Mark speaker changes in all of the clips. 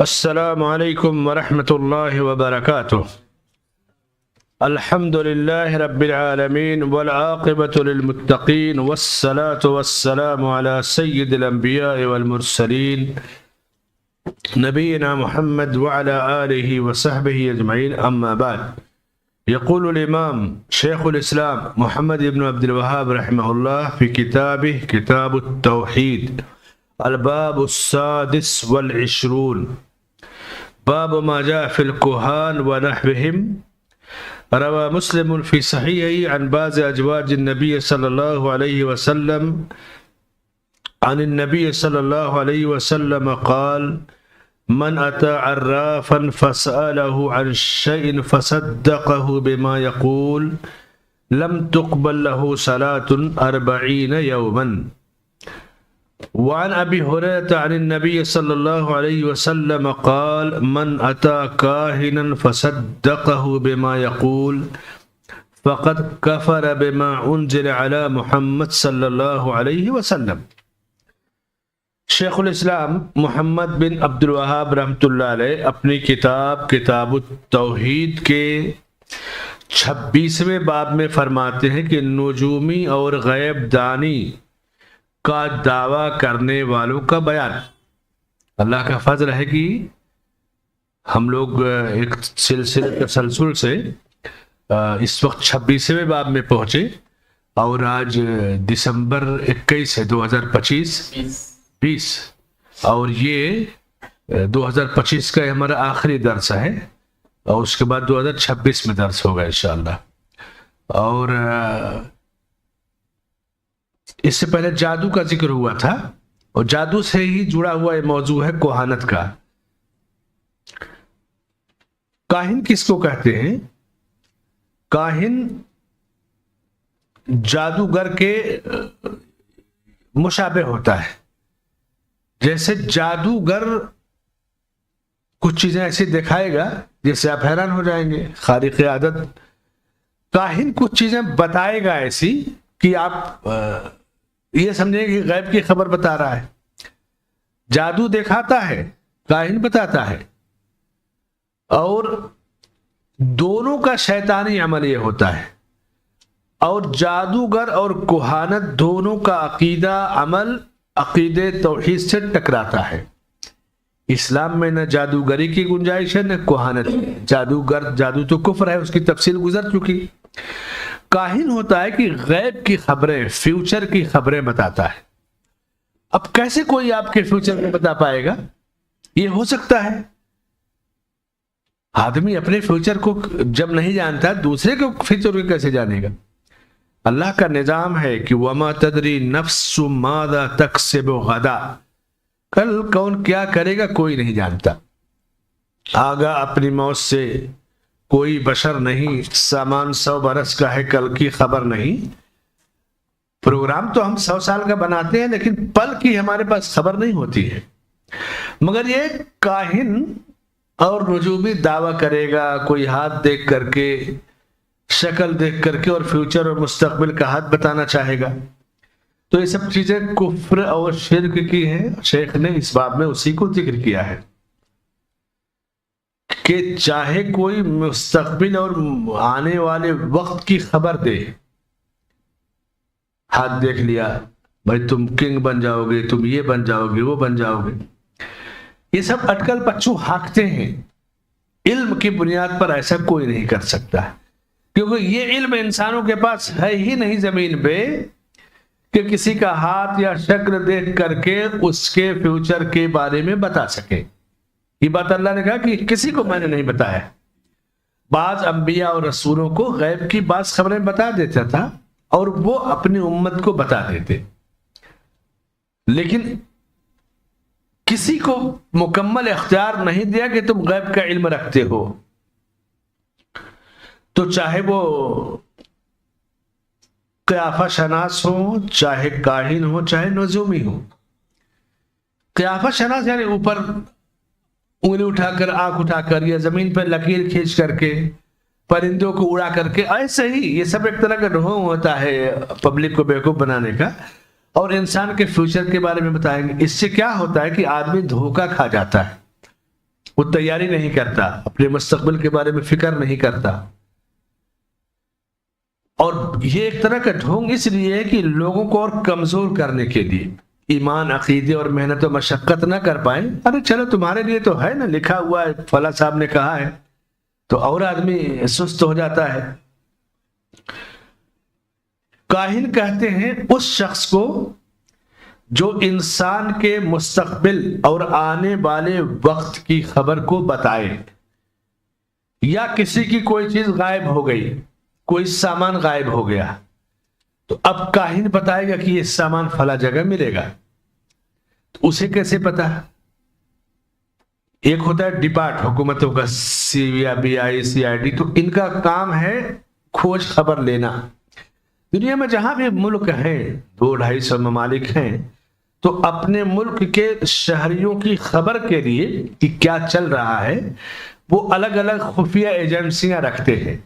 Speaker 1: السلام علیکم ورحمۃ اللہ وبرکاتہ۔ الحمد للہ رب العالمین والعاقبۃ للمتقین والصلاة والسلام علی سید الانبیاء والمرسلین نبینا محمد وعلی آلہ وصحبہ اجمعین، اما بعد۔ یقول الامام شیخ الاسلام محمد بن عبد الوهاب رحمہ اللہ فی کتابہ کتاب التوحید الباب السادس والعشرون، باب ما جاء في الكهان ونحوهم۔ روى مسلم في صحيحه عن بعض أزواج النبي صلى الله عليه وسلم عن النبي صلى الله عليه وسلم قال: من أتى عرافا فسأله عن شيء فصدقه بما يقول لم تقبل له صلاة 40 يوما۔ وعن ابی ہریرہ عن النبی صلی اللہ علیہ وسلم قال: من اتى کاہنا فصدقه بما يقول فقد کفر بما انزل على محمد صلی اللہ علیہ وسلم۔ شیخ الاسلام محمد بن عبد الوہاب رحمۃ اللہ علیہ اپنی کتاب التوحید کے 26ویں باب میں فرماتے ہیں کہ نجومی اور غیب دانی کا دعویٰ کرنے والوں کا بیان۔ اللہ کا فضل ہے کہ ہم لوگ ایک سلسلے تسلسل سے اس وقت 26ویں باب میں پہنچے، اور آج دسمبر 21 ہے 2025 اور یہ 2025 کا ہمارا آخری درس ہے، اور اس کے بعد 2026 میں درس ہوگا انشاءاللہ۔ اور اس سے پہلے جادو کا ذکر ہوا تھا، اور جادو سے ہی جڑا ہوا یہ موضوع ہے کوہانت کا۔ کاہن کس کو کہتے ہیں؟ کاہن جادوگر کے مشابہ ہوتا ہے۔ جیسے جادوگر کچھ چیزیں ایسی دکھائے گا جس سے آپ حیران ہو جائیں گے، خارق عادت۔ کاہن کچھ چیزیں بتائے گا ایسی کہ آپ یہ سمجھیں کہ غیب کی خبر بتا رہا ہے۔ جادو دکھاتا ہے، کاہن بتاتا ہے، اور دونوں کا شیطانی عمل یہ ہوتا ہے۔ اور جادوگر اور کوہانت دونوں کا عقیدہ عمل عقیدے توحید سے ٹکراتا ہے۔ اسلام میں نہ جادوگری کی گنجائش ہے نہ کوہانت۔ جادو تو کفر ہے، اس کی تفصیل گزر چکی۔ کاہن ہوتا ہے کہ غیب کی خبریں، فیوچر کی خبریں بتاتا ہے۔ اب کیسے کوئی آپ کے فیوچر میں بتا پائے گا؟ یہ ہو سکتا ہے آدمی اپنے فیوچر کو جب نہیں جانتا، دوسرے کے فیوچر کو کیسے جانے گا؟ اللہ کا نظام ہے کہ وَمَا تَدْرِي نَفْسٌ مَاذَا تَكْسِبُ غَدًا، کل کون کیا کرے گا کوئی نہیں جانتا۔ آگاہ اپنی موت سے کوئی بشر نہیں، سامان 100 برس کا ہے، کل کی خبر نہیں۔ پروگرام تو ہم 100 سال کا بناتے ہیں، لیکن پل کی ہمارے پاس خبر نہیں ہوتی ہے۔ مگر یہ کاہن اور نجومی دعویٰ کرے گا، کوئی ہاتھ دیکھ کر کے، شکل دیکھ کر کے، اور فیوچر اور مستقبل کا ہاتھ بتانا چاہے گا۔ تو یہ سب چیزیں کفر اور شرک کی ہیں۔ شیخ نے اس باب میں اسی کو ذکر کیا ہے کہ چاہے کوئی مستقبل اور آنے والے وقت کی خبر دے، ہاتھ دیکھ لیا، بھائی تم کنگ بن جاؤ گے، تم یہ بن جاؤ گے، وہ بن جاؤ گے، یہ سب اٹکل پچو ہانکتے ہیں۔ علم کی بنیاد پر ایسا کوئی نہیں کر سکتا، کیونکہ یہ علم انسانوں کے پاس ہے ہی نہیں زمین پہ کہ کسی کا ہاتھ یا شکل دیکھ کر کے اس کے فیوچر کے بارے میں بتا سکے۔ یہ بات اللہ نے کہا کہ کسی کو میں نے نہیں بتایا۔ بعض انبیاء اور رسولوں کو غیب کی بعض خبریں بتا دیتا تھا، اور وہ اپنی امت کو بتا دیتے، لیکن کسی کو مکمل اختیار نہیں دیا کہ تم غیب کا علم رکھتے ہو۔ تو چاہے وہ قیافہ شناس ہو، چاہے کاہن ہو، چاہے نجومی ہو۔ قیافہ شناس یعنی اوپر انگلی اٹھا کر، آنکھ اٹھا کر، یا زمین پر لکیر کھینچ کر کے، پرندوں کو اڑا کر کے، ایسے ہی یہ سب ایک طرح کا ڈھونگ ہوتا ہے پبلک کو بیوقوف بنانے کا۔ اور انسان کے فیوچر کے بارے میں بتائیں گے۔ اس سے کیا ہوتا ہے کہ آدمی دھوکہ کھا جاتا ہے، وہ تیاری نہیں کرتا، اپنے مستقبل کے بارے میں فکر نہیں کرتا. اور یہ ایک طرح کا ڈھونگ اس لیے ہے کہ لوگوں کو اور کمزور کرنے کے لیے، ایمان، عقیدے اور محنت و مشقت نہ کر پائیں. ارے چلو تمہارے لیے تو ہے نا، لکھا ہوا ہے، فلاں صاحب نے کہا ہے، تو اور آدمی سست ہو جاتا ہے. کاہن کہتے ہیں اس شخص کو جو انسان کے مستقبل اور آنے والے وقت کی خبر کو بتائے. یا کسی کی کوئی چیز غائب ہو گئی، کوئی سامان غائب ہو گیا، تو اب کاہن بتائے گا کہ یہ سامان فلاں جگہ ملے گا. تو اسے کیسے پتا؟ ایک ہوتا ہے ڈپارٹ حکومتوں کا، CBI CID، تو ان کا کام ہے کھوج خبر لینا. دنیا میں جہاں بھی ملک ہیں، 200-250 ممالک ہیں، تو اپنے ملک کے شہریوں کی خبر کے لیے کہ کیا چل رہا ہے وہ الگ الگ خفیہ ایجنسیاں رکھتے ہیں.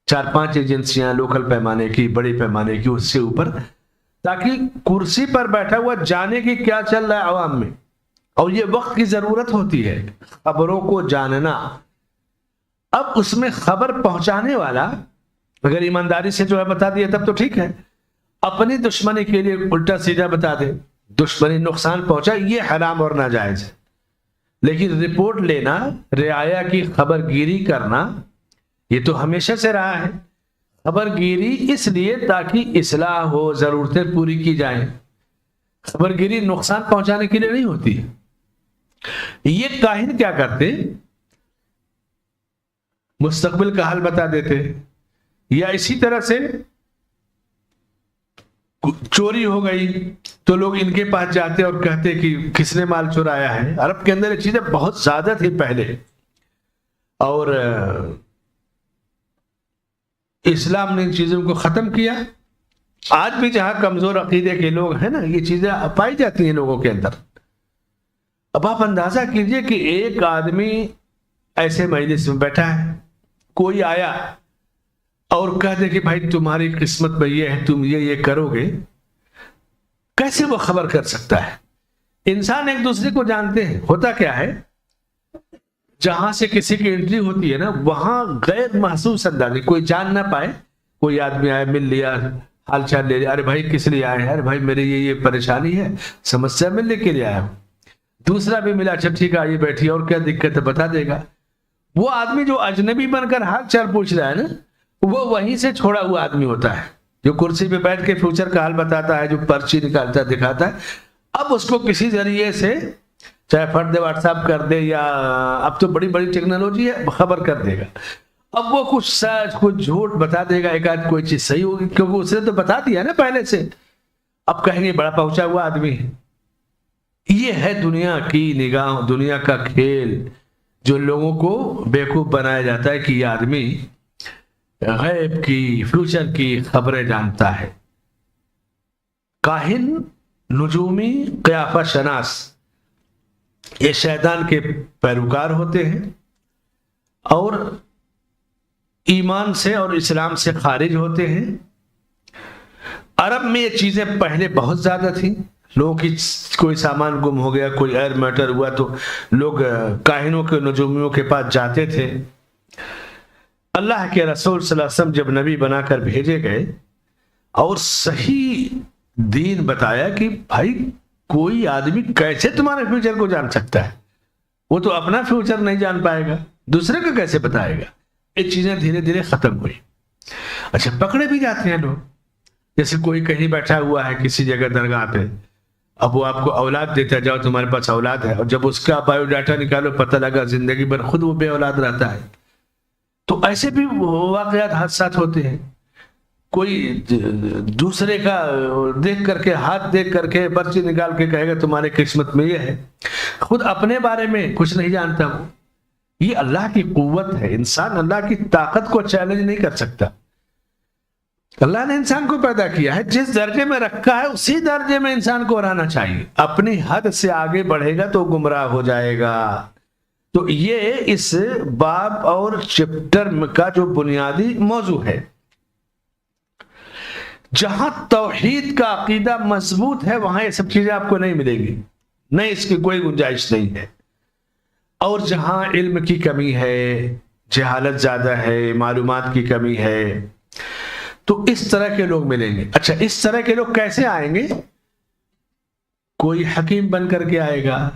Speaker 1: 4-5 ایجنسیاں، لوکل پیمانے کی، بڑے پیمانے کی، اس سے اوپر، تاکہ کرسی پر بیٹھا ہوا جانے کی کیا چل رہا ہے عوام میں. اور یہ وقت کی ضرورت ہوتی ہے خبروں کو جاننا. اب اس میں خبر پہنچانے والا اگر ایمانداری سے جو ہے بتا دیا تب تو ٹھیک ہے، اپنی دشمنی کے لیے الٹا سیدھا بتا دے، دشمنی نقصان پہنچا، یہ حرام اور ناجائز ہے. لیکن رپورٹ لینا، رعایا کی خبر گیری کرنا، یہ تو ہمیشہ سے رہا ہے. خبر گیری اس لیے تاکہ اصلاح ہو، ضرورتیں پوری کی جائیں. خبر گیری نقصان پہنچانے کے لیے نہیں ہوتی. یہ کاہن کیا کرتے؟ مستقبل کا حال بتا دیتے. یا اسی طرح سے چوری ہو گئی تو لوگ ان کے پاس جاتے اور کہتے کہ کس نے مال چورایا ہے. عرب کے اندر یہ چیزیں بہت زیادہ تھی پہلے، اور اسلام نے ان چیزوں کو ختم کیا. آج بھی جہاں کمزور عقیدے کے لوگ ہیں نا، یہ چیزیں پائی جاتی ہیں لوگوں کے اندر. اب آپ اندازہ کیجئے کہ ایک آدمی ایسے مجلس میں بیٹھا ہے، کوئی آیا اور کہہ دے کہ بھائی تمہاری قسمت میں یہ ہے، تم یہ کرو گے. کیسے وہ خبر کر سکتا ہے؟ انسان ایک دوسرے کو جانتے ہیں. ہوتا کیا ہے، جہاں سے کسی کی انٹری ہوتی ہے نا، وہاں غیر محسوس انداز، کوئی جان نہ پائے، کوئی آدمی آئے، مل لیا، حال چال لے لیا، ارے بھائی کس لیے آئے ہیں؟ ارے بھائی میرے یہ پریشانی ہے، سمسیا ملنے کے لیے آیا ہوں. دوسرا بھی ملا، اچھا ٹھیک ہے آئیے بیٹھیے، اور کیا دقت ہے بتا دے گا. وہ آدمی جو اجنبی بن کر حال چال پوچھ رہا ہے نا، وہ وہیں سے چھوڑا ہوا آدمی ہوتا ہے، جو کرسی پہ بیٹھ کے فیوچر کا حال بتاتا ہے، جو پرچی نکالتا دکھاتا ہے. اب اس کو کسی ذریعے سے، چاہے فرد واٹس ایپ کر دے، یا اب تو بڑی بڑی ٹیکنالوجی ہے، خبر کر دے گا. اب وہ کچھ سچ کچھ جھوٹ بتا دے گا، ایک آدھ کوئی چیز صحیح ہوگی، کیونکہ اس نے تو بتا دیا نا پہلے سے. اب کہیں گے بڑا پہنچا ہوا آدمی ہے. یہ ہے دنیا کی نگاہ، دنیا کا کھیل، جو لوگوں کو بیوقوف بنایا جاتا ہے کہ یہ آدمی غیب کی، فیوچر کی خبریں جانتا ہے. کاہن، نجومی، قیافہ شناس، یہ شیطان کے پیروکار ہوتے ہیں اور ایمان سے اور اسلام سے خارج ہوتے ہیں. عرب میں یہ چیزیں پہلے بہت زیادہ تھیں. لوگوں کی کوئی سامان گم ہو گیا، کوئی ایئر میٹر ہوا، تو لوگ کاہنوں کے، نجومیوں کے پاس جاتے تھے. اللہ کے رسول صلی اللہ علیہ وسلم جب نبی بنا کر بھیجے گئے اور صحیح دین بتایا کہ بھائی کوئی آدمی کیسے تمہارے فیوچر کو جان سکتا ہے؟ وہ تو اپنا فیوچر نہیں جان پائے گا، دوسرے کو کیسے بتائے گا؟ یہ چیزیں دھیرے دھیرے ختم ہوئی. اچھا پکڑے بھی جاتے ہیں لوگ. جیسے کوئی کہیں بیٹھا ہوا ہے کسی جگہ درگاہ پہ، اب وہ آپ کو اولاد دیتا ہے، جاؤ تمہارے پاس اولاد ہے، اور جب اس کا بایو ڈاٹا نکالو پتہ لگا زندگی بھر خود وہ بے اولاد رہتا ہے. تو ایسے بھی واقعات، حادثات ہوتے ہیں. کوئی دوسرے کا دیکھ کر کے، ہاتھ دیکھ کر کے پرچی نکال کے کہے گا تمہارے قسمت میں یہ ہے، خود اپنے بارے میں کچھ نہیں جانتا. وہ یہ اللہ کی قوت ہے. انسان اللہ کی طاقت کو چیلنج نہیں کر سکتا. اللہ نے انسان کو پیدا کیا ہے، جس درجے میں رکھا ہے اسی درجے میں انسان کو رہنا چاہیے. اپنی حد سے آگے بڑھے گا تو گمراہ ہو جائے گا. تو یہ اس باب اور چپٹر کا جو بنیادی موضوع ہے. جہاں توحید کا عقیدہ مضبوط ہے وہاں یہ سب چیزیں آپ کو نہیں ملے گی، نہیں، اس کی کوئی گنجائش نہیں ہے. اور جہاں علم کی کمی ہے، جہالت زیادہ ہے، معلومات کی کمی ہے، تو اس طرح کے لوگ ملیں گے۔ اچھا، اس طرح کے لوگ کیسے آئیں گے؟ کوئی حکیم بن کر کے آئے گا،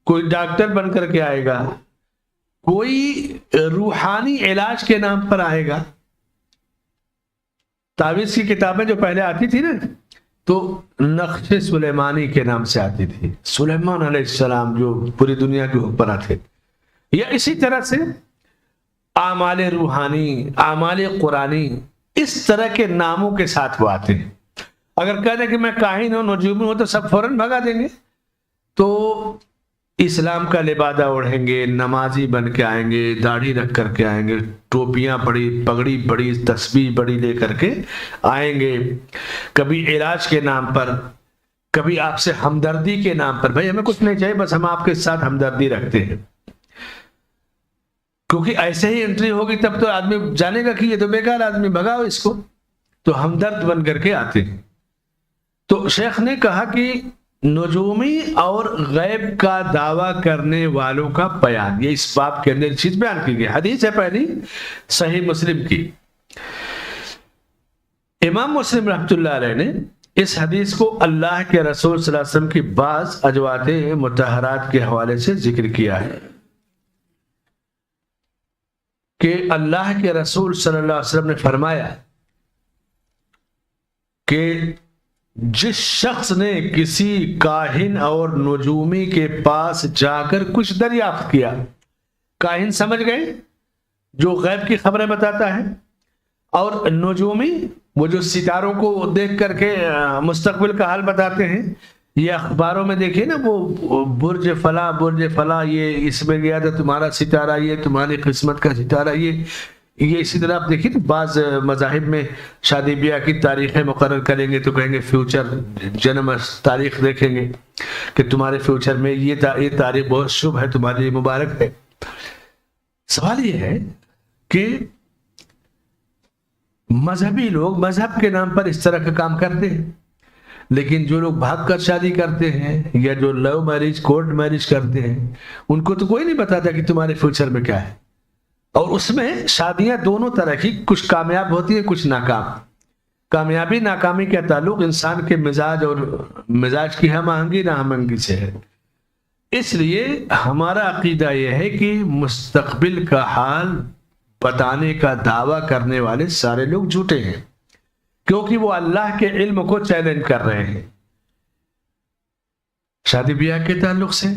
Speaker 1: کوئی ڈاکٹر بن کر کے آئے گا، کوئی روحانی علاج کے نام پر آئے گا۔ تعویذ کی کتابیں جو پہلے آتی تھی نا، تو نقش سلیمانی کے نام سے آتی تھی، سلیمان علیہ السلام جو پوری دنیا کے حکمراں تھے، یا اسی طرح سے اعمال روحانی، اعمال قرآنی، اس طرح کے ناموں کے ساتھ وہ آتے ہیں۔ اگر کہہ دیں کہ میں کاہن ہوں، نجومی ہوں، تو سب فوراً بھگا دیں گے۔ تو اسلام کا لبادہ اوڑھیں گے، نمازی بن کے آئیں گے، داڑھی رکھ کر کے آئیں گے، ٹوپیاں بڑی، پگڑی بڑی، تسبیح بڑی لے کر کے آئیں گے، کبھی علاج کے نام پر، کبھی آپ سے ہمدردی کے نام پر۔ بھائی ہمیں کچھ نہیں چاہیے، بس ہم آپ کے ساتھ ہمدردی رکھتے ہیں، کیونکہ ایسے ہی انٹری ہوگی تب تو آدمی جانے گا کہ یہ تو بیکار آدمی، بھگاؤ اس کو۔ تو ہمدرد بن کر کے آتے ہیں۔ تو شیخ نے کہا کہ نجومی اور غیب کا دعویٰ کرنے والوں کا بیان، یہ اس باب کے اندر چیز بیان کی گئی۔ حدیث ہے پہلی صحیح مسلم کی۔ امام مسلم رحمۃ اللہ علیہ نے اس حدیث کو اللہ کے رسول صلی اللہ علیہ وسلم کی بعض ازواج مطہرات کے حوالے سے ذکر کیا ہے کہ اللہ کے رسول صلی اللہ علیہ وسلم نے فرمایا کہ جس شخص نے کسی کاہن اور نجومی کے پاس جا کر کچھ دریافت کیا، کاہن سمجھ گئے جو غیب کی خبریں بتاتا ہے، اور نجومی وہ جو ستاروں کو دیکھ کر کے مستقبل کا حال بتاتے ہیں۔ یہ اخباروں میں دیکھیے نا، وہ برج فلاں، برج فلاں، یہ اس میں گیا تھا تمہارا ستارہ، یہ تمہاری قسمت کا ستارہ، یہ اسی طرح آپ دیکھیے بعض مذاہب میں شادی بیاہ کی تاریخیں مقرر کریں گے تو کہیں گے فیوچر جنم تاریخ دیکھیں گے کہ تمہارے فیوچر میں یہ تاریخ بہت شبھ ہے، تمہارے لیے مبارک ہے۔ سوال یہ ہے کہ مذہبی لوگ مذہب کے نام پر اس طرح کا کام کرتے ہیں، لیکن جو لوگ بھاگ کر شادی کرتے ہیں یا جو لو میرج، کورٹ میرج کرتے ہیں، ان کو تو کوئی نہیں بتاتا کہ تمہارے فیوچر میں کیا ہے۔ اور اس میں شادیاں دونوں طرح کی، کچھ کامیاب ہوتی ہیں، کچھ ناکام۔ کامیابی ناکامی کا تعلق انسان کے مزاج اور مزاج کی ہم آہنگی ناہمنگی سے ہے۔ اس لیے ہمارا عقیدہ یہ ہے کہ مستقبل کا حال بتانے کا دعویٰ کرنے والے سارے لوگ جھوٹے ہیں، کیونکہ وہ اللہ کے علم کو چیلنج کر رہے ہیں۔ شادی بیاہ کے تعلق سے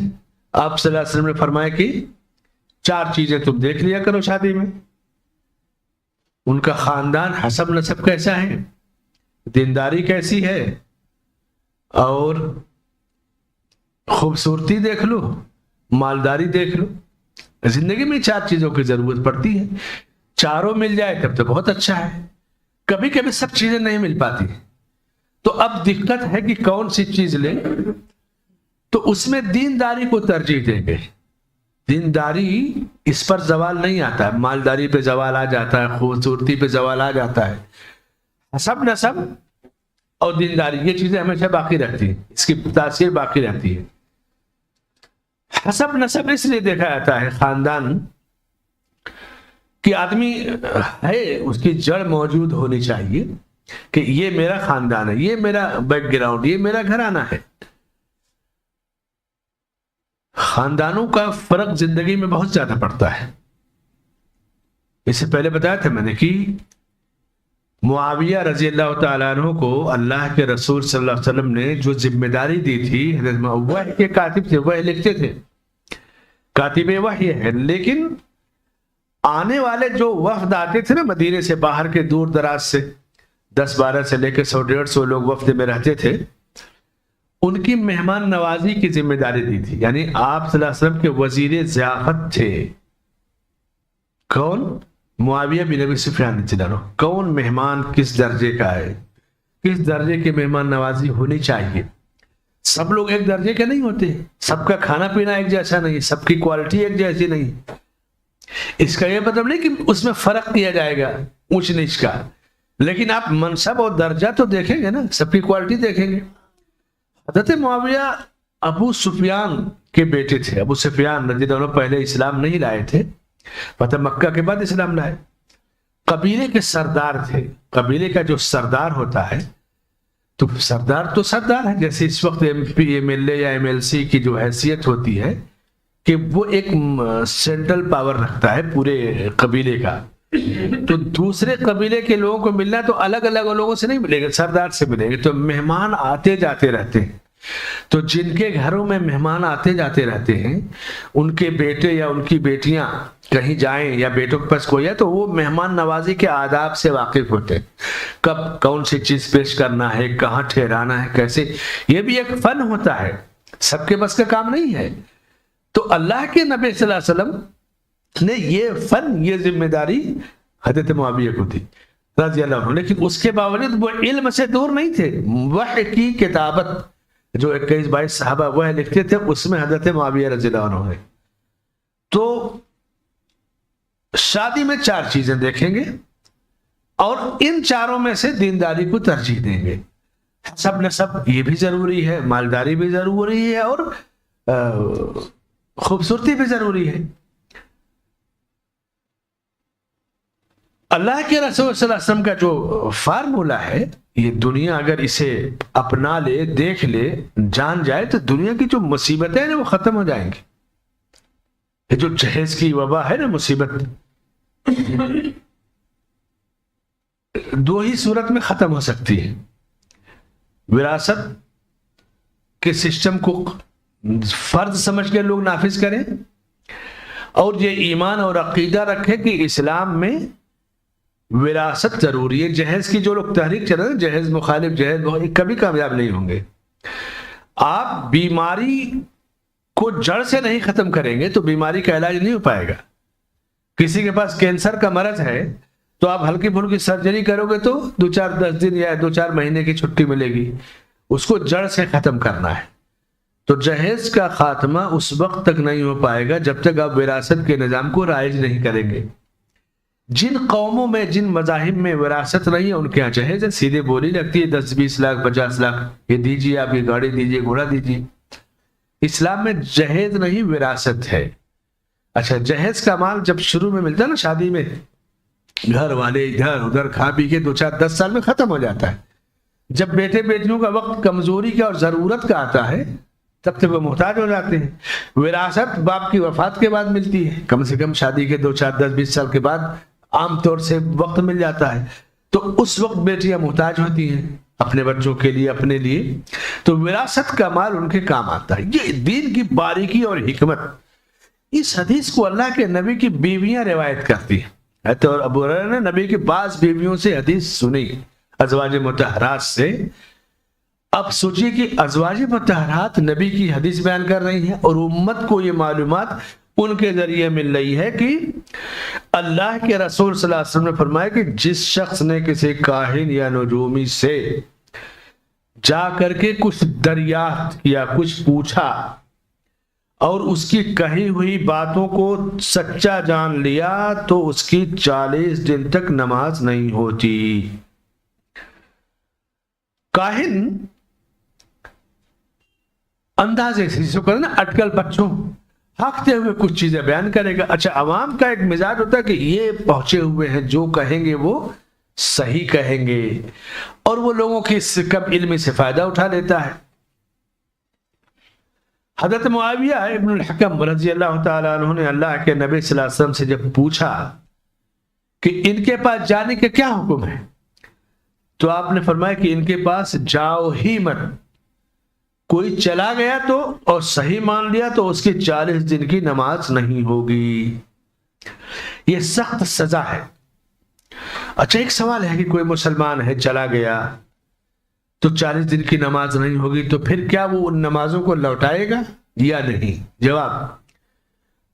Speaker 1: آپ صلی اللہ علیہ وسلم نے فرمایا کہ 4 چیزیں تم دیکھ لیا کرو شادی میں: ان کا خاندان، حسب نسب کیسا ہے، دینداری کیسی ہے، اور خوبصورتی دیکھ لو، مالداری دیکھ لو۔ زندگی میں 4 چیزوں کی ضرورت پڑتی ہے، چاروں مل جائے تب تو بہت اچھا ہے۔ کبھی کبھی سب چیزیں نہیں مل پاتی، تو اب دقت ہے کہ کون سی چیز لیں۔ تو اس میں دینداری کو ترجیح دیں گے۔ دینداری اس پر زوال نہیں آتا ہے، مالداری پہ زوال آ جاتا ہے، خوبصورتی پہ زوال آ جاتا ہے۔ حسب نسب اور دینداری یہ چیزیں ہمیشہ باقی رہتی ہیں، اس کی تاثیر باقی رہتی ہے۔ حسب نسب اس لیے دیکھا جاتا ہے خاندان کہ آدمی ہے، اس کی جڑ موجود ہونی چاہیے کہ یہ میرا خاندان ہے، یہ میرا بیک گراؤنڈ، یہ میرا گھرانہ ہے۔ خاندانوں کا فرق زندگی میں بہت زیادہ پڑتا ہے۔ اس سے پہلے بتایا تھا میں نے کہ معاویہ رضی اللہ تعالیٰ عنہ کو اللہ کے رسول صلی اللہ علیہ وسلم نے جو ذمہ داری دی تھی، وحی کے کاتب تھے، وحی لکھتے تھے، کاتب وحی ہے، لیکن آنے والے جو وفد آتے تھے نا مدینے سے، باہر کے دور دراز سے 10-12 سے لے کے 100-150 لوگ وفد میں رہتے تھے، ان کی مہمان نوازی کی ذمہ داری دی تھی۔ یعنی آپ صلی اللہ علیہ وسلم کے وزیر ضیافت تھے۔ کون؟ معاویہ بن ابی سفیان رضی اللہ عنہ۔ کون مہمان کس درجے کا ہے، کس درجے کی مہمان نوازی ہونی چاہیے۔ سب لوگ ایک درجے کے نہیں ہوتے، سب کا کھانا پینا ایک جیسا نہیں، سب کی کوالٹی ایک جیسی نہیں۔ اس کا یہ مطلب نہیں کہ اس میں فرق کیا جائے گا اونچ نیچ کا، لیکن آپ منصب اور درجہ تو دیکھیں گے نا، سب کی کوالٹی دیکھیں گے۔ حضرت معاویہ ابو سفیان کے بیٹے تھے. ابو سفیان رضی اللہ عنہ پہلے اسلام نہیں لائے تھے، فتح مکہ کے بعد اسلام لائے. قبیلے کے سردار تھے. قبیلے کا جو سردار ہوتا ہے تو سردار ہے، جیسے اس وقت M P M L A یا ایم ایل سی کی جو حیثیت ہوتی ہے کہ وہ ایک سینٹرل پاور رکھتا ہے پورے قبیلے کا. تو دوسرے قبیلے کے لوگوں کو ملنا تو الگ الگ لوگوں سے نہیں ملے گا، سردار سے ملیں گے. تو مہمان آتے جاتے رہتے ہیں، تو جن کے گھروں میں مہمان آتے جاتے رہتے ہیں ان کے بیٹے یا ان کی بیٹیاں کہیں جائیں یا بیٹوں کے پاس کوئی ہے تو وہ مہمان نوازی کے آداب سے واقف ہوتے ہیں. کب کون سی چیز پیش کرنا ہے، کہاں ٹھہرانا ہے، کیسے. یہ بھی ایک فن ہوتا ہے، سب کے بس کا کام نہیں ہے. تو اللہ کے نبی صلی اللہ علیہ وسلم نے یہ فن، یہ ذمہ داری حضرت معاویہ کو دی رضی اللہ عنہ. لیکن اس کے باوجود وہ علم سے دور نہیں تھے. وحی کی کتابت جو 21-22 صحابہ وہ لکھتے تھے، اس میں حضرت معاویہ رضی اللہ عنہ ہے. تو شادی میں 4 چیزیں دیکھیں گے اور ان چاروں میں سے دینداری کو ترجیح دیں گے. حسب نسب یہ بھی ضروری ہے، مالداری بھی ضروری ہے، اور خوبصورتی بھی ضروری ہے. اللہ کے رسول صلی اللہ علیہ وسلم کا جو فارمولہ ہے، یہ دنیا اگر اسے اپنا لے، دیکھ لے، جان جائے تو دنیا کی جو مصیبتیں ہیں وہ ختم ہو جائیں گی. یہ جو جہیز کی وبا ہے نا، مصیبت 2 ہی صورت میں ختم ہو سکتی ہے. وراثت کے سسٹم کو فرض سمجھ کے لوگ نافذ کریں، اور یہ ایمان اور عقیدہ رکھے کہ اسلام میں وراثت ضروری ہے. جہیز کی جو لوگ تحریک چل رہے ہیں، جہیز مخالف، جہیز کبھی کامیاب نہیں ہوں گے. آپ بیماری کو جڑ سے نہیں ختم کریں گے تو بیماری کا علاج نہیں ہو پائے گا. کسی کے پاس کینسر کا مرض ہے تو آپ ہلکی پھلکی سرجری کرو گے تو 2-4-10 دن یا 2-4 مہینے کی چھٹی ملے گی. اس کو جڑ سے ختم کرنا ہے. تو جہیز کا خاتمہ اس وقت تک نہیں ہو پائے گا جب تک آپ وراثت کے نظام کو رائج نہیں کریں گے. جن قوموں میں، جن مذاہب میں وراثت نہیں ہے ان کے یہاں جہیز ہے، سیدھے بولی لگتی ہے 10-20 لاکھ 50 لاکھ، یہ دیجیے، آپ یہ گاڑی دیجیے، گھوڑا دیجیے. اسلام میں جہیز نہیں، وراثت ہے. اچھا، جہیز کا مال جب شروع میں ملتا ہے نا شادی میں، گھر والے ادھر ادھر کھا پی کے 2-4-10 سال میں ختم ہو جاتا ہے. جب بیٹے بیٹیوں کا وقت کمزوری کا اور ضرورت کا آتا ہے تب تک وہ محتاج ہو جاتے ہیں. وراثت باپ کی وفات کے بعد ملتی ہے، کم سے کم شادی کے 2-4-10-20 سال کے بعد عام طور سے وقت مل جاتا ہے. تو اس وقت بیٹیاں محتاج ہوتی ہیں اپنے بچوں کے لیے، اپنے لیے. تو وراثت کا مال ان کے کام آتا ہے. یہ دین کی باریکی اور حکمت. اس حدیث کو اللہ کے نبی کی بیویاں روایت کرتی ہیں. تو ابو ہریرہ نے نبی کی بعض بیویوں سے حدیث سنی، ازواج مطہرات سے. اب سوچیے کہ ازواج مطہرات نبی کی حدیث بیان کر رہی ہیں اور امت کو یہ معلومات ان کے ذریعے مل رہی ہے کہ اللہ کے رسول صلی اللہ علیہ وسلم نے فرمایا کہ جس شخص نے کسی کاہن یا نجومی سے جا کر کے کچھ دریافت کیا، کچھ پوچھا اور اس کی کہی ہوئی باتوں کو سچا جان لیا تو اس کی 40 دن تک نماز نہیں ہوتی. کاہن اندازے سے جس کو کرنا اٹکل بچوں ہانکتے ہوئے کچھ چیزیں بیان کرے گا. اچھا، عوام کا ایک مزاج ہوتا ہے کہ یہ پہنچے ہوئے ہیں، جو کہیں گے وہ صحیح کہیں گے، اور وہ لوگوں کی اس سے کم علمی سے فائدہ اٹھا لیتا ہے. حضرت معاویہ ابن الحکم رضی اللہ تعالیٰ عنہ نے اللہ کے نبی صلی اللہ علیہ وسلم سے جب پوچھا کہ ان کے پاس جانے کے کیا حکم ہے تو آپ نے فرمایا کہ ان کے پاس جاؤ ہی مت. کوئی چلا گیا تو اور صحیح مان لیا تو اس کی 40 دن کی نماز نہیں ہوگی. یہ سخت سزا ہے. اچھا، ایک سوال ہے کہ کوئی مسلمان ہے چلا گیا تو 40 دن کی نماز نہیں ہوگی، تو پھر کیا وہ ان نمازوں کو لوٹائے گا یا نہیں؟ جواب،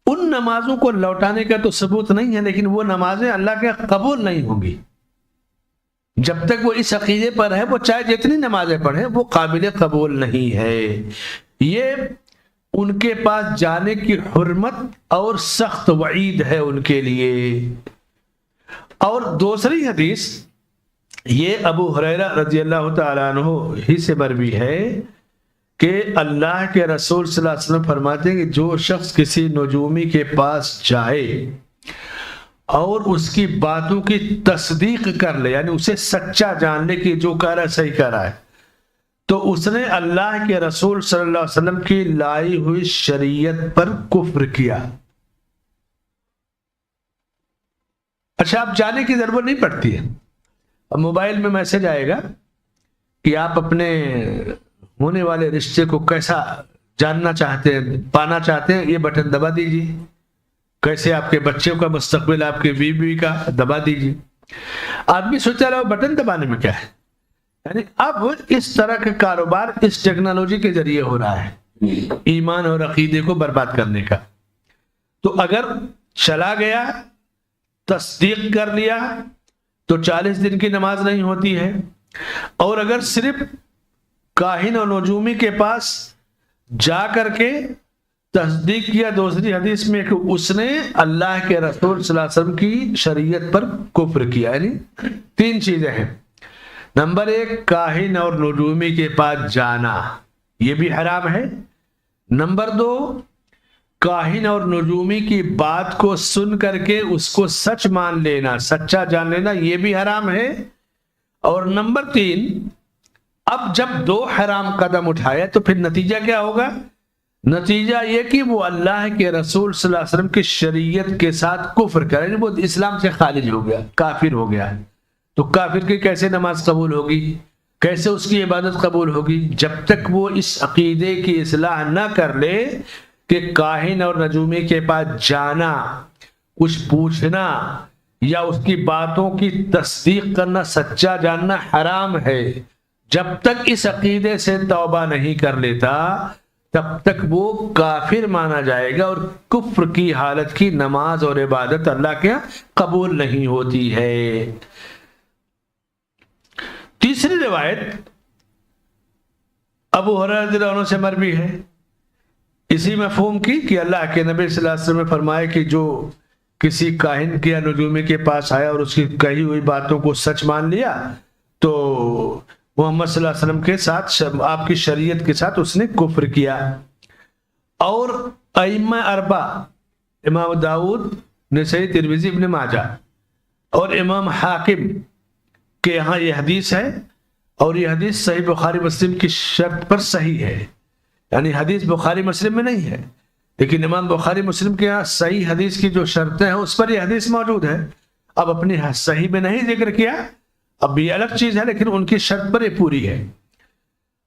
Speaker 1: ان نمازوں کو لوٹانے کا تو ثبوت نہیں ہے، لیکن وہ نمازیں اللہ کے قبول نہیں ہوں گی. جب تک وہ اس عقیدے پر ہے، وہ چاہے جتنی نمازیں پڑھیں وہ قابل قبول نہیں ہے. یہ ان کے پاس جانے کی حرمت اور سخت وعید ہے ان کے لیے. اور دوسری حدیث یہ ابو ہریرہ رضی اللہ تعالیٰ عنہ ہی سے مروی ہے کہ اللہ کے رسول صلی اللہ علیہ وسلم فرماتے ہیں کہ جو شخص کسی نجومی کے پاس جائے اور اس کی باتوں کی تصدیق کر لے، یعنی اسے سچا جان لے کہ جو کہہ رہا ہے صحیح کہہ رہا ہے، تو اس نے اللہ کے رسول صلی اللہ علیہ وسلم کی لائی ہوئی شریعت پر کفر کیا۔ اچھا، اب جانے کی ضرورت نہیں پڑتی ہے، اب موبائل میں میسج آئے گا کہ آپ اپنے ہونے والے رشتے کو کیسا جاننا چاہتے ہیں، پانا چاہتے ہیں، یہ بٹن دبا دیجیے، کیسے آپ کے بچوں کا مستقبل، آپ کے بیوی کا دبا دیجیے۔ آدمی سوچتا رہا بٹن دبانے میں کیا ہے، یعنی اب اس طرح کا کاروبار اس ٹیکنالوجی کے ذریعے ہو رہا ہے ایمان اور عقیدے کو برباد کرنے کا۔ تو اگر چلا گیا، تصدیق کر لیا تو 40 دن کی نماز نہیں ہوتی ہے، اور اگر صرف کاہن اور نجومی کے پاس جا کر کے تصدیق کیا دوسری حدیث میں کہ اس نے اللہ کے رسول صلی اللہ علیہ وسلم کی شریعت پر کفر کیا، یعنی 3 چیزیں ہیں۔ نمبر 1، کاہن اور نجومی کے پاس جانا، یہ بھی حرام ہے۔ نمبر 2، کاہن اور نجومی کی بات کو سن کر کے اس کو سچ مان لینا، سچا جان لینا، یہ بھی حرام ہے۔ اور نمبر 3، اب جب 2 حرام قدم اٹھایا تو پھر نتیجہ کیا ہوگا؟ نتیجہ یہ کہ وہ اللہ کے رسول صلی اللہ علیہ وسلم کی شریعت کے ساتھ کفر کرے، یعنی وہ اسلام سے خارج ہو گیا، کافر ہو گیا۔ تو کافر کی کیسے نماز قبول ہوگی، کیسے اس کی عبادت قبول ہوگی؟ جب تک وہ اس عقیدے کی اصلاح نہ کر لے کہ کاہن اور نجومی کے پاس جانا، کچھ پوچھنا یا اس کی باتوں کی تصدیق کرنا، سچا جاننا حرام ہے، جب تک اس عقیدے سے توبہ نہیں کر لیتا تب تک وہ کافر مانا جائے گا، اور کفر کی حالت کی نماز اور عبادت اللہ کے قبول نہیں ہوتی ہے۔ تیسری روایت ابو ہریرہ رضی اللہ عنہ سے مروی ہے، اسی مفہوم کی کہ اللہ کے نبی صلی اللہ علیہ وسلم نے فرمایا کہ جو کسی کاہن یا نجومی کے پاس آیا اور اس کی کہی ہوئی باتوں کو سچ مان لیا تو محمد صلی اللہ علیہ وسلم کے ساتھ، آپ کی شریعت کے ساتھ اس نے کفر کیا۔ اور ائمہ 4، امام داؤد، نسائی، ترمذی، ابن ماجہ اور امام حاکم کے یہاں یہ حدیث ہے، اور یہ حدیث صحیح بخاری مسلم کی شرط پر صحیح ہے، یعنی حدیث بخاری مسلم میں نہیں ہے، لیکن امام بخاری مسلم کے یہاں صحیح حدیث کی جو شرطیں ہیں اس پر یہ حدیث موجود ہے۔ اب اپنی صحیح میں نہیں ذکر کیا، اب یہ الگ چیز ہے، لیکن ان کی شرط پر یہ پوری ہے۔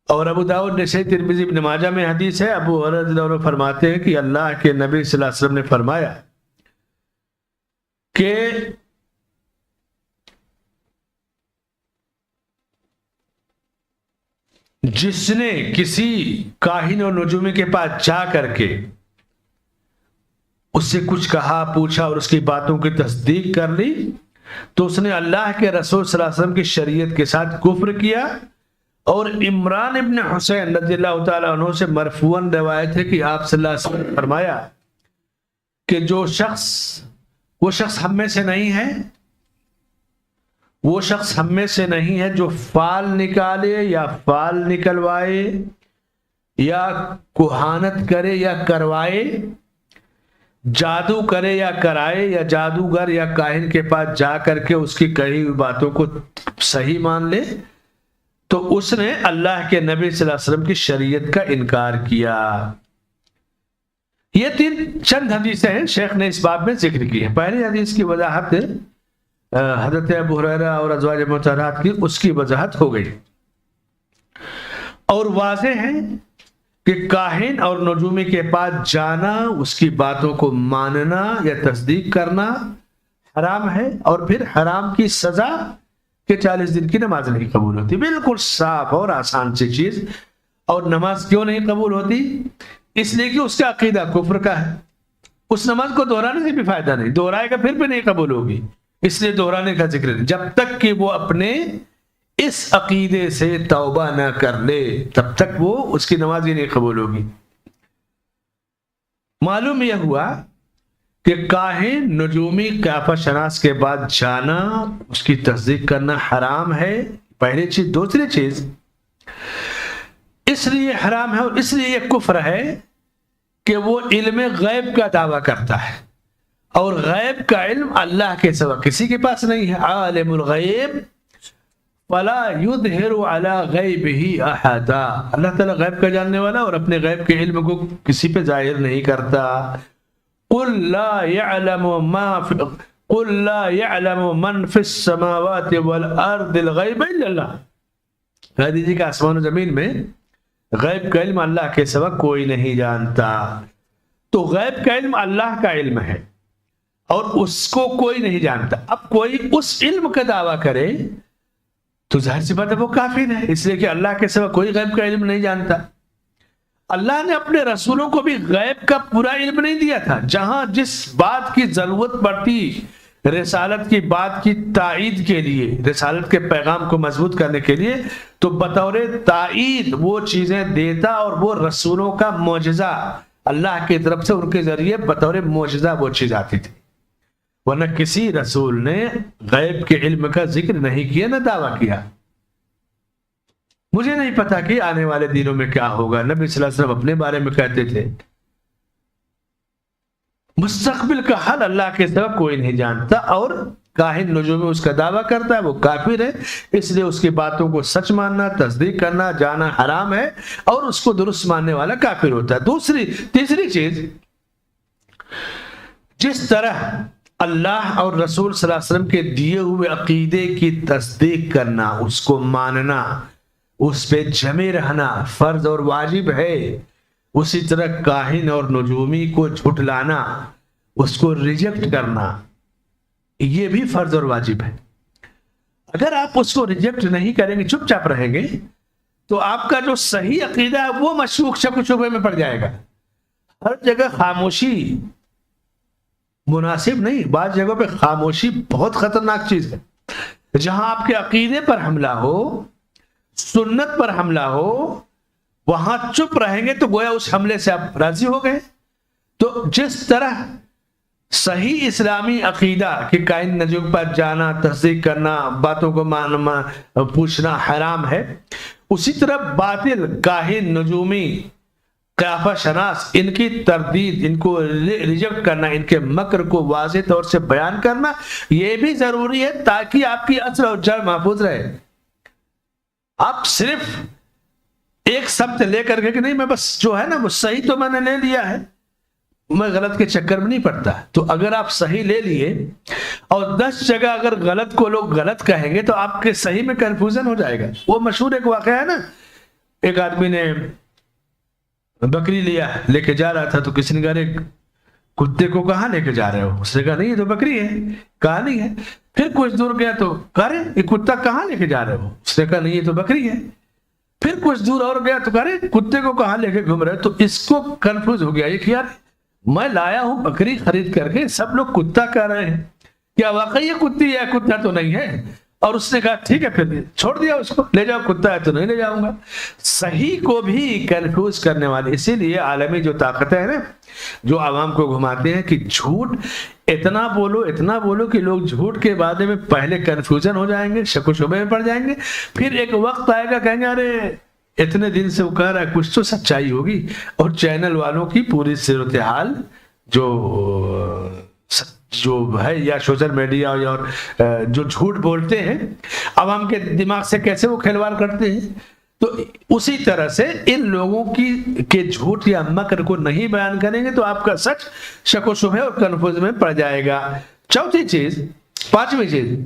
Speaker 1: اور ابو داؤد، نسائی، ترمذی، ابن ماجہ میں حدیث ہے، ابو ہریرہ رضی اللہ عنہ فرماتے ہیں کہ اللہ کے نبی صلی اللہ علیہ وسلم نے فرمایا کہ جس نے کسی کاہن اور نجومی کے پاس جا کر کے اس سے کچھ کہا، پوچھا اور اس کی باتوں کی تصدیق کر لی تو اس نے اللہ کے رسول صلی اللہ علیہ وسلم کی شریعت کے ساتھ کفر کیا۔ اور عمران ابن حسین رضی اللہ تعالیٰ عنہ سے مرفوعاً روایت ہے کہ آپ صلی اللہ علیہ وسلم نے فرمایا کہ وہ شخص ہم میں سے نہیں ہے، وہ شخص ہم میں سے نہیں ہے جو فال نکالے یا فال نکلوائے یا کہانت کرے یا کروائے، جادو کرے یا کرائے، یا جادوگر یا کاہن کے پاس جا کر کے اس کی کہی ہوئی باتوں کو صحیح مان لے، تو اس نے اللہ کے نبی صلی اللہ علیہ وسلم کی شریعت کا انکار کیا۔ یہ چند حدیثیں ہیں شیخ نے اس باب میں ذکر کی ہیں۔ پہلی حدیث کی وضاحت حضرت ابو ہریرہ اور ازواج مطہرات کی، اس کی وضاحت ہو گئی، اور واضح ہے کہ کاہن اور نجومی کے پاس جانا، اس کی باتوں کو ماننا یا تصدیق کرنا حرام ہے، اور پھر حرام کی سزا کہ 40 دن کی نماز نہیں قبول ہوتی۔ بالکل صاف اور آسان سی چیز۔ اور نماز کیوں نہیں قبول ہوتی؟ اس لیے کہ اس کا عقیدہ کفر کا ہے، اس نماز کو دہرانے سے بھی فائدہ نہیں، دہرائے گا پھر بھی نہیں قبول ہوگی، اس لیے دہرانے کا ذکر نہیں۔ جب تک کہ وہ اپنے اس عقیدے سے توبہ نہ کر لے تب تک وہ اس کی نماز ہی نہیں قبول ہوگی۔ معلوم یہ ہوا کہ کاہن، نجومی، قیافہ شناس کے بعد جانا، اس کی تصدیق کرنا حرام ہے، پہلی چیز۔ دوسری چیز، اس لیے حرام ہے اور اس لیے یہ کفر ہے کہ وہ علم غیب کا دعویٰ کرتا ہے، اور غیب کا علم اللہ کے سوا کسی کے پاس نہیں ہے۔ عالم الغیب فلا یظہر علی غیبہ احدا، اللہ تعالیٰ غیب کا جاننے والا اور اپنے غیب کے علم کو کسی پہ ظاہر نہیں کرتا۔ قل لا يعلم من في السماوات والارض الغیب الا اللہ، کہہ دیجیے کہ آسمان و زمین میں غیب کا علم اللہ کے سوا کوئی نہیں جانتا۔ تو غیب کا علم اللہ کا علم ہے اور اس کو کوئی نہیں جانتا۔ اب کوئی اس علم کا دعویٰ کرے تو ظاہر سی بات ہے وہ کافر ہے، اس لیے کہ اللہ کے سوا کوئی غیب کا علم نہیں جانتا۔ اللہ نے اپنے رسولوں کو بھی غیب کا پورا علم نہیں دیا تھا، جہاں جس بات کی ضرورت پڑتی رسالت کی بات کی تائید کے لیے، رسالت کے پیغام کو مضبوط کرنے کے لیے، تو بطور تائید وہ چیزیں دیتا، اور وہ رسولوں کا معجزہ اللہ کی طرف سے ان کے ذریعے بطور معجزہ وہ چیز آتی تھی، ورنہ کسی رسول نے غیب کے علم کا ذکر نہیں کیا نہ دعویٰ کیا۔ مجھے نہیں پتا کہ آنے والے دنوں میں کیا ہوگا، نبی صلی اللہ علیہ وسلم اپنے بارے میں کہتے تھے مستقبل کا حل اللہ کے سوا کوئی نہیں جانتا، اور کاہن نجومی اس کا دعویٰ کرتا ہے وہ کافر ہے، اس لیے اس کی باتوں کو سچ ماننا، تصدیق کرنا، جانا حرام ہے، اور اس کو درست ماننے والا کافر ہوتا ہے۔ تیسری چیز، جس طرح اللہ اور رسول صلی اللہ علیہ وسلم کے دیے ہوئے عقیدے کی تصدیق کرنا، اس کو ماننا، اس پہ جمے رہنا فرض اور واجب ہے، اسی طرح کاہن اور نجومی کو جھٹلانا، اس کو ریجیکٹ کرنا، یہ بھی فرض اور واجب ہے۔ اگر آپ اس کو ریجیکٹ نہیں کریں گے، چپ چاپ رہیں گے، تو آپ کا جو صحیح عقیدہ ہے وہ مشکوک شک و شبہے میں پڑ جائے گا۔ ہر جگہ خاموشی مناسب نہیں، بعض جگہوں پہ خاموشی بہت خطرناک چیز ہے۔ جہاں آپ کے عقیدے پر حملہ ہو، سنت پر حملہ ہو، وہاں چپ رہیں گے تو گویا اس حملے سے آپ راضی ہو گئے۔ تو جس طرح صحیح اسلامی عقیدہ کہ کائن نجوم پر جانا، تصدیق کرنا، باتوں کو پوچھنا حرام ہے، اسی طرح باطل کاہن نجومی قیافہ شناس، ان کی تردید، ان کو ریجیکٹ کرنا، ان کے مکر کو واضح طور سے بیان کرنا، یہ بھی ضروری ہے تاکہ آپ کی اصل اور جڑ محفوظ رہے۔ آپ صرف ایک سبت لے کر کے کہ نہیں میں بس جو ہے نا وہ صحیح تو میں نے لے لیا ہے، میں غلط کے چکر میں نہیں پڑتا۔ تو اگر آپ صحیح لے لیے اور 10 جگہ اگر غلط کو لوگ غلط کہیں گے تو آپ کے صحیح میں کنفیوژن ہو جائے گا۔ وہ مشہور ایک واقعہ ہے نا، ایک آدمی نے بکری لے کے جا رہا تھا، تو کسی نے کہا کتے کو کہاں لے کے جا رہے ہو؟ اس نے کہا نہیں یہ تو بکری ہے، کہا نہیں ہے۔ پھر کچھ دور گیا تو کہا یہ کتا کہاں لے کے جا رہے ہو؟ اس نے کہا نہیں یہ تو بکری ہے۔ پھر کچھ دور اور گیا تو کہا کتے کو کہاں لے کے گھوم رہے؟ تو اس کو کنفیوز ہو گیا، یہ کہ یار میں لایا ہوں بکری خرید کر کے، سب لوگ کتا کہہ رہے ہیں، کیا واقعی یہ کتی ہے؟ کتا تو نہیں ہے۔ اور اس نے کہا ٹھیک ہے، پھر چھوڑ دیا اس کو، لے جاؤ، کتا ہے تو نہیں لے جاؤں گا۔ صحیح کو بھی کنفیوز کرنے والے، اسی لیے عالمی جو طاقتیں ہیں نا جو عوام کو گھماتے ہیں کہ جھوٹ اتنا بولو کہ لوگ جھوٹ کے بارے میں پہلے کنفیوژن ہو جائیں گے، شک و شبہ میں پڑ جائیں گے، پھر ایک وقت آئے گا کہیں گے ارے اتنے دن سے وہ کہہ رہا ہے کچھ تو سچائی ہوگی۔ اور چینل والوں کی پوری صورتحال جو ہے، یا سوشل میڈیا اور جو جھوٹ بولتے ہیں عوام کے دماغ سے کیسے وہ کھلواڑ کرتے ہیں، تو اسی طرح سے ان لوگوں کے جھوٹ یا مکر کو نہیں بیان کریں گے تو آپ کا سچ شک و شبہ اور کنفیوژن میں پڑ جائے گا۔ چوتھی چیز، پانچویں چیز،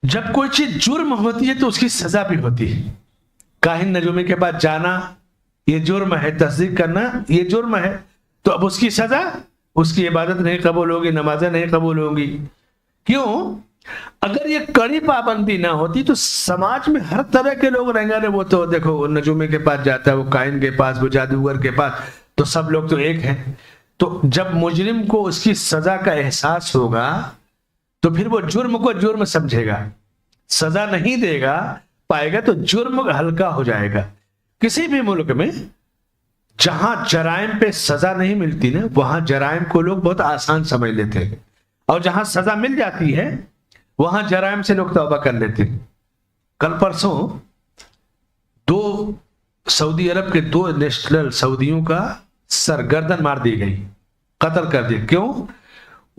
Speaker 1: جب کوئی چیز جرم ہوتی ہے تو اس کی سزا بھی ہوتی ہے۔ کاہن نجومی کے پاس جانا یہ جرم ہے، تصدیق کرنا یہ جرم ہے، تو اب اس کی سزا، اس کی عبادت نہیں قبول ہوگی، نمازیں نہیں قبول ہوں گی۔ کیوں؟ اگر یہ کڑی پابندی نہ ہوتی تو سماج میں ہر طرح کے لوگ رہیں گے، وہ تو دیکھو نجومی کے پاس جاتا ہے، وہ کاہن کے پاس، وہ جادوگر کے پاس، تو سب لوگ تو ایک ہیں۔ تو جب مجرم کو اس کی سزا کا احساس ہوگا تو پھر وہ جرم کو جرم سمجھے گا، سزا نہیں دے گا پائے گا تو جرم ہلکا ہو جائے گا۔ کسی بھی ملک میں جہاں جرائم پہ سزا نہیں ملتی نا، وہاں جرائم کو لوگ بہت آسان سمجھ لیتے ہیں، اور جہاں سزا مل جاتی ہے وہاں جرائم سے لوگ توبہ کر لیتے ہیں. کل پرسوں سعودی عرب کے 2 نیشنل سعودیوں کا سرگردن مار دی گئی، قتل کر دیا. کیوں؟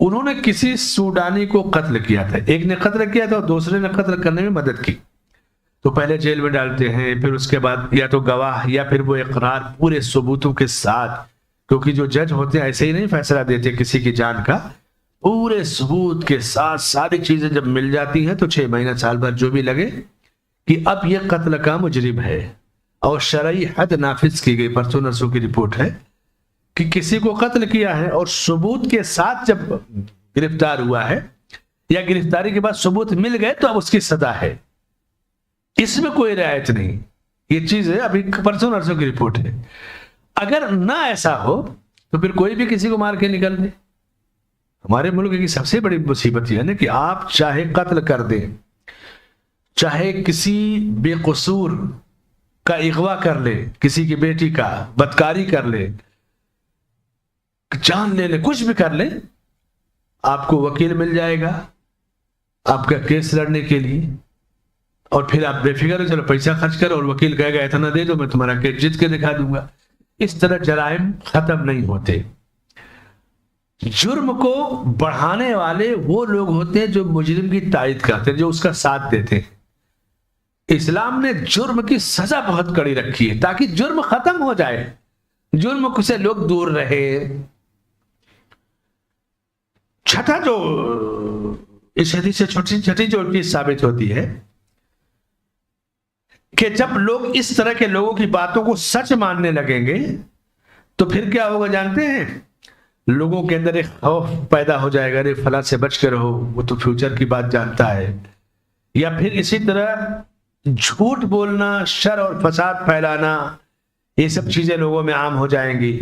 Speaker 1: انہوں نے کسی سوڈانی کو قتل کیا تھا. ایک نے قتل کیا تھا اور دوسرے نے قتل کرنے میں مدد کی. تو پہلے جیل میں ڈالتے ہیں، پھر اس کے بعد یا تو گواہ یا پھر وہ اقرار پورے ثبوتوں کے ساتھ، کیونکہ جو جج ہوتے ہیں ایسے ہی نہیں فیصلہ دیتے کسی کی جان کا، پورے ثبوت کے ساتھ ساری چیزیں جب مل جاتی ہیں تو 6 مہینہ سال بھر جو بھی لگے کہ اب یہ قتل کا مجرم ہے اور شرعی حد نافذ کی گئی. پرسوں نرسوں کی رپورٹ ہے کہ کسی کو قتل کیا ہے اور ثبوت کے ساتھ جب گرفتار ہوا ہے یا گرفتاری کے بعد ثبوت مل گئے تو اب اس کی سزا ہے، اس میں کوئی رعایت نہیں. یہ چیز ہے، ابھی پرسوں نرسوں کی رپورٹ ہے. اگر نہ ایسا ہو تو پھر کوئی بھی کسی کو مار کے نکل دے. ہمارے ملک کی سب سے بڑی مصیبت یہ ہے نا کہ آپ چاہے قتل کر دیں، چاہے کسی بے قصور کا اغوا کر لے، کسی کی بیٹی کا بدکاری کر لے، جان لے لے، کچھ بھی کر لے، آپ کو وکیل مل جائے گا آپ کا کیس لڑنے کے لیے، اور پھر آپ بے فکر ہو، چلو پیسہ خرچ کرو اور وکیل کہے گا اتنا دے دو میں تمہارا کیس جیت کے دکھا دوں گا. اس طرح جرائم ختم نہیں ہوتے. جرم کو بڑھانے والے وہ لوگ ہوتے ہیں جو مجرم کی تائید کرتے ہیں، جو اس کا ساتھ دیتے ہیں. اسلام نے جرم کی سزا بہت کڑی رکھی ہے تاکہ جرم ختم ہو جائے، جرم سے لوگ دور رہے. چھٹا جو اس حدیث سے چھٹی جو چیز ثابت ہوتی ہے کہ جب لوگ اس طرح کے لوگوں کی باتوں کو سچ ماننے لگیں گے تو پھر کیا ہوگا جانتے ہیں؟ لوگوں کے اندر ایک خوف پیدا ہو جائے گا، ارے فلاں سے بچ کے رہو، وہ تو فیوچر کی بات جانتا ہے. یا پھر اسی طرح جھوٹ بولنا، شر اور فساد پھیلانا، یہ سب چیزیں لوگوں میں عام ہو جائیں گی.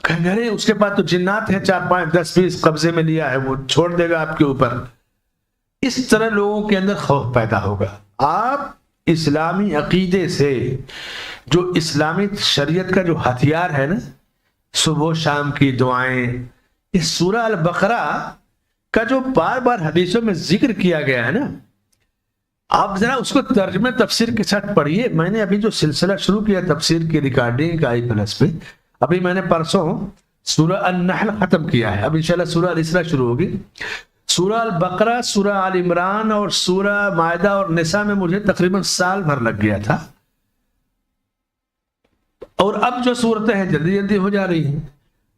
Speaker 1: کہیں گے اس کے پاس تو جنات ہیں، 4 5 10 20 قبضے میں لیا ہے، وہ چھوڑ دے گا آپ کے اوپر. اس طرح لوگوں کے اندر خوف پیدا ہوگا. آپ اسلامی عقیدے سے، جو اسلامی شریعت کا جو ہتھیار ہے نا، صبح و شام کی دعائیں، اس سورہ البقرہ کا جو بار بار حدیثوں میں ذکر کیا گیا ہے نا، آپ ذرا اس کو ترجمہ تفسیر کے ساتھ پڑھیے. میں نے ابھی جو سلسلہ شروع کیا تفسیر کی ریکارڈنگ کا i+ پہ، ابھی میں نے پرسوں سورہ النحل ختم کیا ہے، اب انشاءاللہ سورہ الاسراء شروع ہوگی. سورہ البقرہ، سورہ آل عمران اور سورہ مائدہ اور نساء میں مجھے تقریباً سال بھر لگ گیا تھا، اور اب جو صورتیں ہیں جلدی جلدی ہو جا رہی ہیں.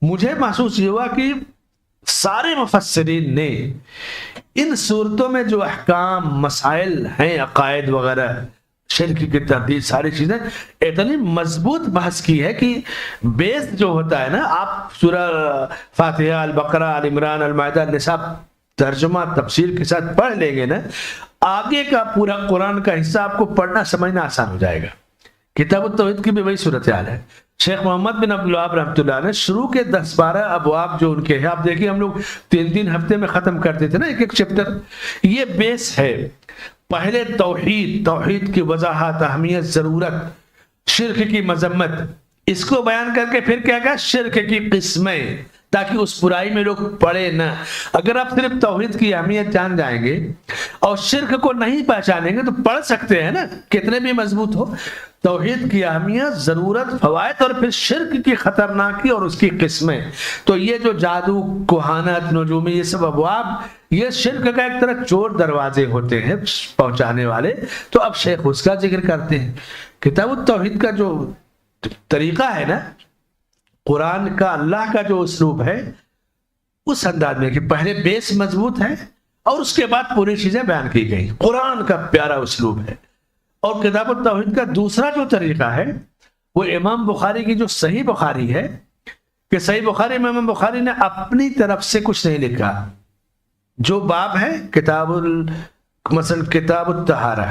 Speaker 1: مجھے محسوس یہ ہوا کہ سارے مفسرین نے ان صورتوں میں جو احکام، مسائل ہیں، عقائد وغیرہ، شرک کی تردید، ساری چیزیں اتنی مضبوط بحث کی ہے کہ بیس جو ہوتا ہے نا، آپ سورہ فاتحہ، البقرہ، آل عمران، المائدہ، النساء ترجمہ تفسیر کے ساتھ پڑھ لیں گے نا، آگے کا پورا قرآن کا حصہ آپ کو پڑھنا سمجھنا آسان ہو جائے گا. کتاب التوحید کی بھی وہی صورتحال ہے. شیخ محمد بن عبد الوہاب رحمۃ اللہ نے شروع کے 10-12 ابواب جو ان کے ہیں، آپ دیکھیں ہم لوگ 3 ہفتے میں ختم کرتے تھے نا ایک چیپٹر. یہ بیس ہے. پہلے توحید کی وضاحت، اہمیت، ضرورت، شرک کی مذمت، اس کو بیان کر کے پھر کیا کہا؟ شرک کی قسمیں، تاکہ اس برائی میں لوگ پڑے نہ. اگر آپ صرف توحید کی اہمیت جان جائیں گے اور شرک کو نہیں پہچانیں گے تو پڑھ سکتے ہیں نا، کتنے بھی مضبوط ہو. توحید کی اہمیت، ضرورت، فوائد، اور پھر شرک کی خطرناکی اور اس کی قسمیں. تو یہ جو جادو، کہانت، نجومی، یہ سب ابواب، یہ شرک کا ایک طرح چور دروازے ہوتے ہیں پہنچانے والے. تو اب شیخ اس کا ذکر کرتے ہیں. کتاب التوحید کا جو طریقہ ہے نا، قرآن کا، اللہ کا جو اسلوب ہے، اس انداز میں کہ پہلے بیس مضبوط ہے اور اس کے بعد پوری چیزیں بیان کی گئی. قرآن کا پیارا اسلوب ہے. اور کتاب التوحید کا دوسرا جو طریقہ ہے وہ امام بخاری کی جو صحیح بخاری ہے، کہ صحیح بخاری میں امام بخاری نے اپنی طرف سے کچھ نہیں لکھا. جو باب ہے مثلا کتاب الطہارہ،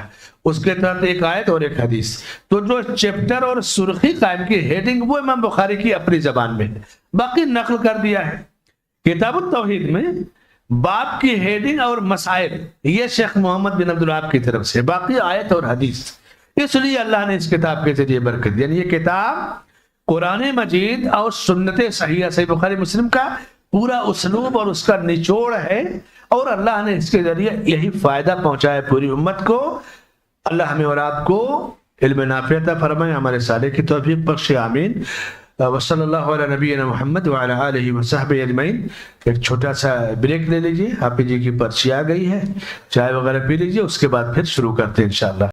Speaker 1: اس کے تحت ایک آیت اور ایک حدیث، تو جو چیپٹر اور سرخی قائم کی ہیڈنگ وہ امام بخاری کی اپنی زبان میں ہے، باقی نقل کر دیا ہے. کتاب التوحید میں باب کی ہیڈنگ اور مسائل یہ شیخ محمد بن عبد الوہاب کی طرف سے، باقی آیت اور حدیث. اس لیے اللہ نے اس کتاب کے ذریعے برکت دی. یعنی یہ کتاب قرآن مجید اور سنت صحیحہ، صحیح بخاری مسلم کا پورا اسلوب اور اس کا نچوڑ ہے، اور اللہ نے اس کے ذریعے یہی فائدہ پہنچایا پوری امت کو. اللہ ہمیں اور آپ کو علم نافع عطا فرمائے، عمل صالح کی توفیق بخشے، آمین. وصلی اللہ علی نبینا محمد وعلی آلہ وصحبہ اجمعین. ایک چھوٹا سا بریک لے لیجیے، حافظ جی کی پرچی آ گئی ہے، چائے وغیرہ پی لیجیے، اس کے بعد پھر شروع کرتے ہیں انشاءاللہ.